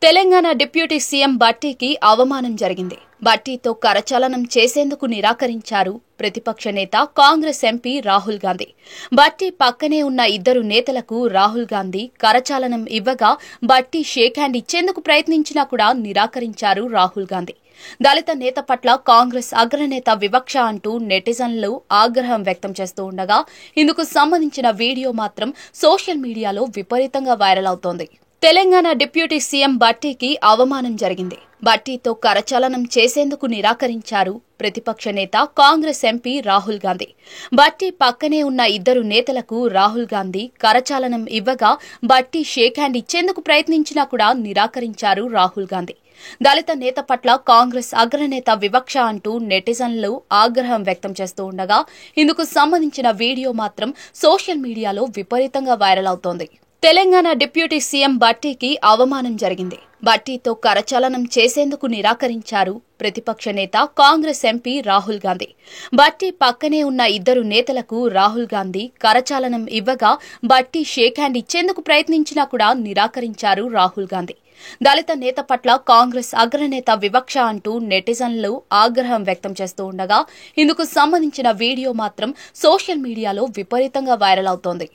Telangana deputy CM భట్టీకి అవమానం జరిగింది. భట్టీతో కరచాలనం చేసేందుకు నిరాకరించారు ప్రతిపక్ష నేత కాంగ్రెస్ ఎంపీ రాహుల్ గాంధీ. భట్టీ పక్కనే ఉన్న ఇద్దరు నేతలకు రాహుల్ గాంధీ కరచాలనం ఇవ్వగా భట్టీ షేక్ హ్యాండ్ ఇచ్చేందుకు ప్రయత్నించినా కూడా నిరాకరించారు రాహుల్ గాంధీ. దళిత నేత పట్ల కాంగ్రెస్ అగ్రనేత వివక్ష అంటూ నెటిజన్లు ఆగ్రహం వ్యక్తం చేస్తూ ఉండగా ఇందుకు సంబంధించిన వీడియో మాత్రం సోషల్ మీడియాలో విపరీతంగా వైరల్ అవుతోంది. తెలంగాణ డిప్యూటీ సీఎం భట్టీకి అవమానం జరిగింది. భట్టీతో కరచాలనం చేసేందుకు నిరాకరించారు ప్రతిపక్ష నేత కాంగ్రెస్ ఎంపీ రాహుల్ గాంధీ. భట్టీ పక్కనే ఉన్న ఇద్దరు నేతలకు రాహుల్ గాంధీ కరచాలనం ఇవ్వగా భట్టీ షేక్ హ్యాండ్ ఇచ్చేందుకు ప్రయత్నించినా కూడా నిరాకరించారు రాహుల్ గాంధీ. దళిత నేత పట్ల కాంగ్రెస్ అగ్రనేత వివక్ష అంటూ నెటిజన్లు ఆగ్రహం వ్యక్తం చేస్తూ ఉండగా ఇందుకు సంబంధించిన వీడియో మాత్రం సోషల్ మీడియాలో విపరీతంగా వైరల్ అవుతోంది. తెలంగాణ డిప్యూటీ సీఎం భట్టీకి అవమానం జరిగింది. భట్టీతో కరచాలనం చేసేందుకు నిరాకరించారు ప్రతిపక్ష నేత కాంగ్రెస్ ఎంపీ రాహుల్ గాంధీ. భట్టీ పక్కనే ఉన్న ఇద్దరు నేతలకు రాహుల్ గాంధీ కరచాలనం ఇవ్వగా భట్టీ షేక్ హ్యాండ్ ఇచ్చేందుకు ప్రయత్నించినా కూడా నిరాకరించారు రాహుల్ గాంధీ. దళిత నేత పట్ల కాంగ్రెస్ అగ్రనేత వివక్ష అంటూ నెటిజన్లు ఆగ్రహం వ్యక్తం చేస్తూ ఉండగా ఇందుకు సంబంధించిన వీడియో మాత్రం సోషల్ మీడియాలో విపరీతంగా వైరల్ అవుతోంది.